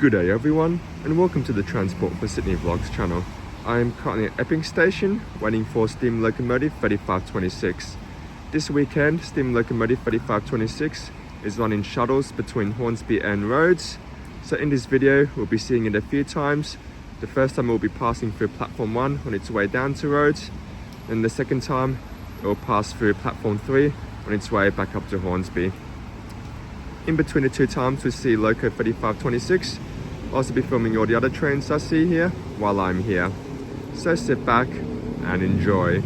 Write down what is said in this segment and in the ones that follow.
Good day everyone, and welcome to the Transport for Sydney Vlogs channel. I am currently at Epping Station, waiting for Steam Locomotive 3526. This weekend, Steam Locomotive 3526 is running shuttles between Hornsby and Rhodes. So in this video, we'll be seeing it a few times. The first time it will be passing through platform 1 on its way down to Rhodes. And the second time, it will pass through platform 3 on its way back up to Hornsby. In between the two times, we see Loco 3526. I'll also be filming all the other trains I see here while I'm here. So sit back and enjoy.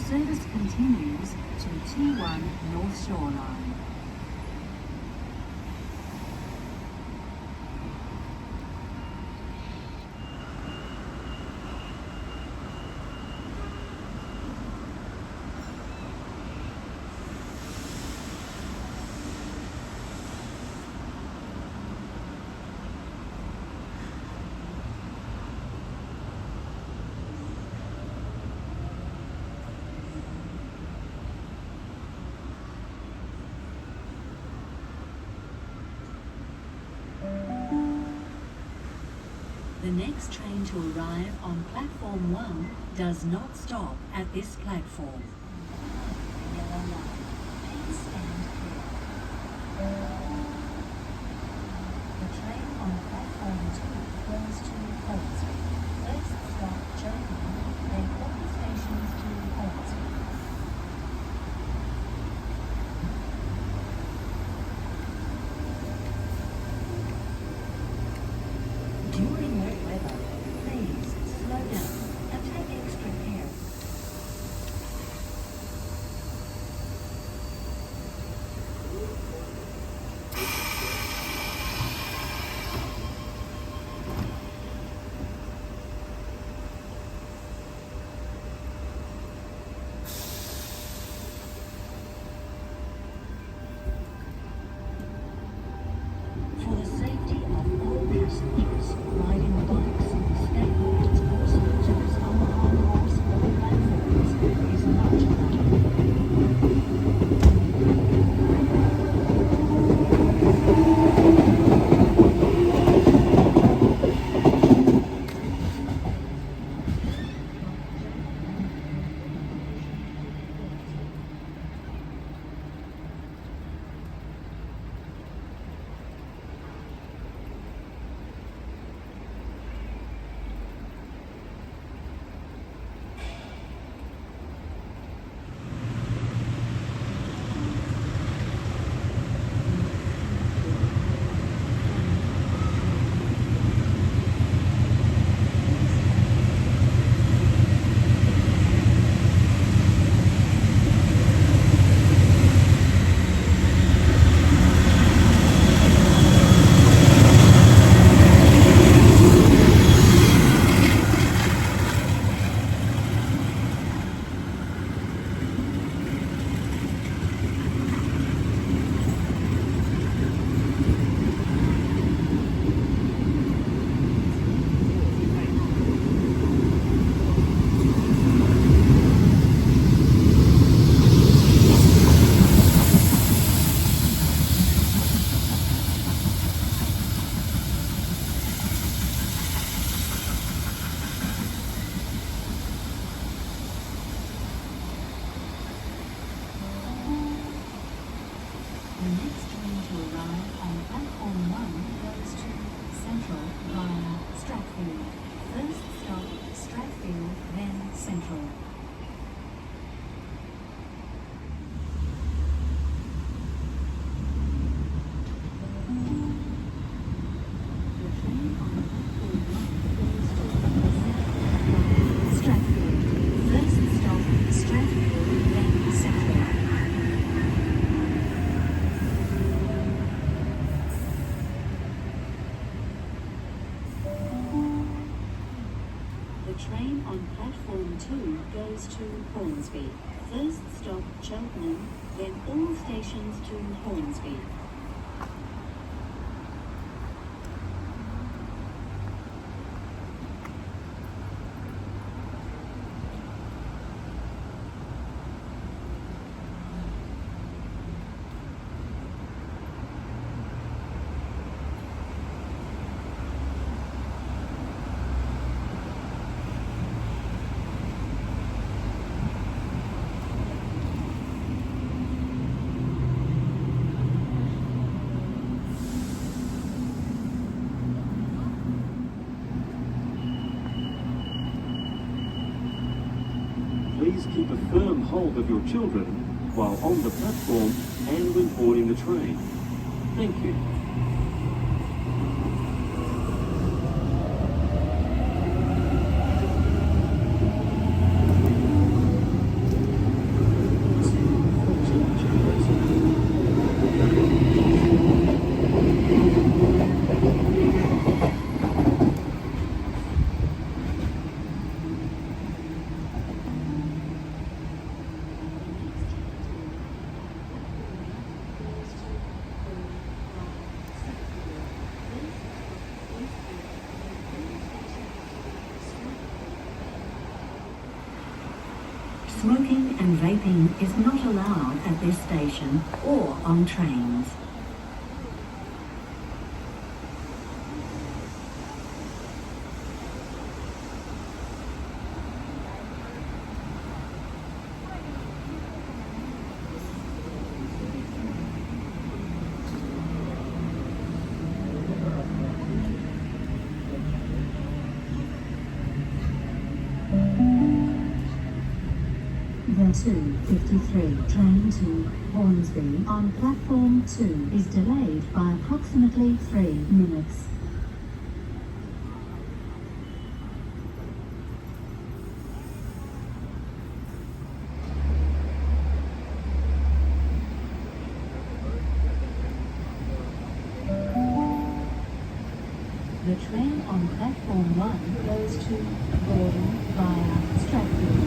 Service continues to T1 North Shoreline. The next train to arrive on platform 1 does not stop at this platform. Yellow line. Please stand clear. The train on platform 2 goes to Hornsby. First stop Joburg, then all stations to Hornsby. During wet weather, please slow down and take extra care. For the safety of all passengers riding bikes, skateboarders, or scooters on the concourse or platforms is not allowed. The next train to arrive on platform 1 goes to Central via Stratfield. First stop Stratfield, then Central. The train on platform 1 goes to Central via Stratfield. First stop on platform 2 goes to Hornsby. First stop Cheltenham, then all stations to Hornsby. Please keep a firm hold of your children while on the platform and when boarding the train. Thank you. Smoking and vaping is not allowed at this station or on trains. The 2:53 train to Hornsby on platform 2 is delayed by approximately 3 minutes. The train on platform 1 goes to Gordon via Stratford.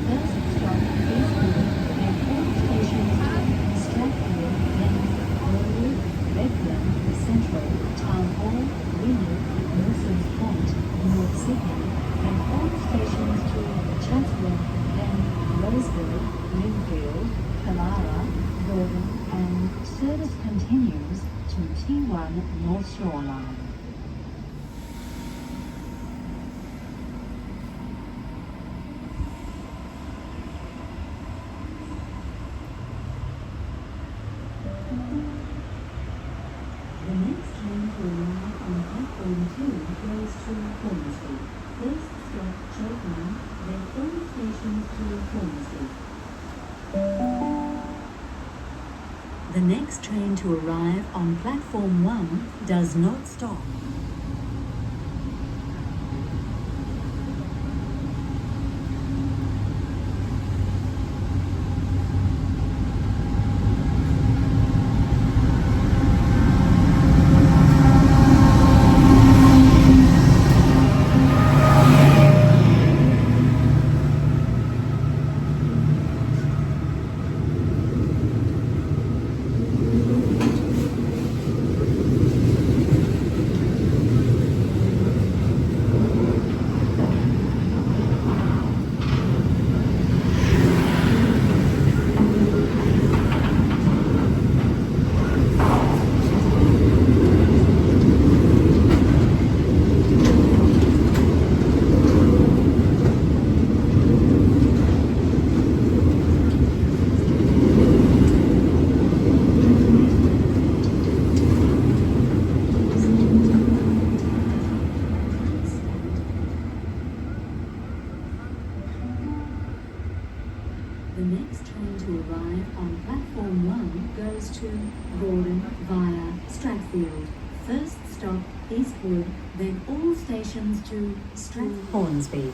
First stop is Gordon, then all stations to Stratford, then Gordon, Redfern, Central, Town Hall, Wynyard, Mercer's Point, North Sydney, then all stations to Chatswood, then Rosebery, Lindfield, Killara, Gordon, and service continues to T1 North Shore Line. The next train to arrive on platform 2 goes to Hornsby. First stop Cheltenham, then all stations to Hornsby. The next train to arrive on platform 1 does not stop. The next train to arrive on platform 1 goes to Gordon via Stratfield. First stop Eastwood, then all stations to Hornsby.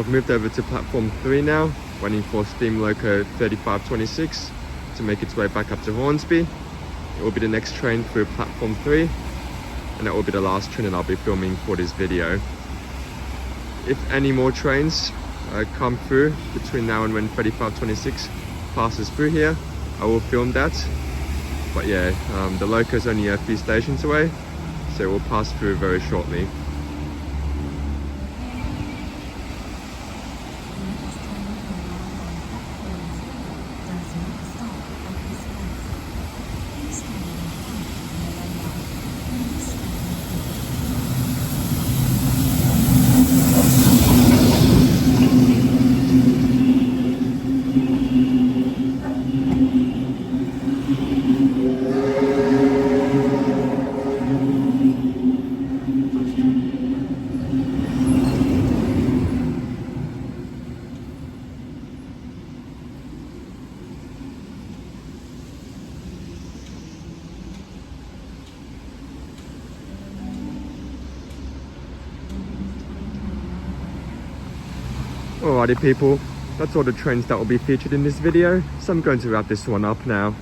I've moved over to platform 3 now, waiting for Steam Loco 3526 to make its way back up to Hornsby. It will be the next train through platform 3, and that will be the last train that I'll be filming for this video. If any more trains come through between now and when 3526 passes through here, I will film that. But yeah, the Loco is only a few stations away, so it will pass through very shortly. Alrighty people, that's all the trains that will be featured in this video, so I'm going to wrap this one up now.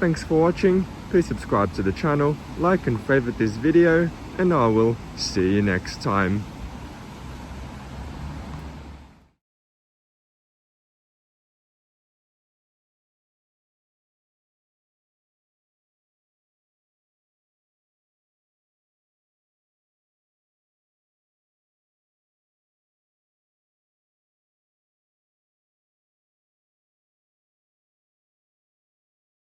Thanks for watching, please subscribe to the channel, like and favorite this video, and I will see you next time.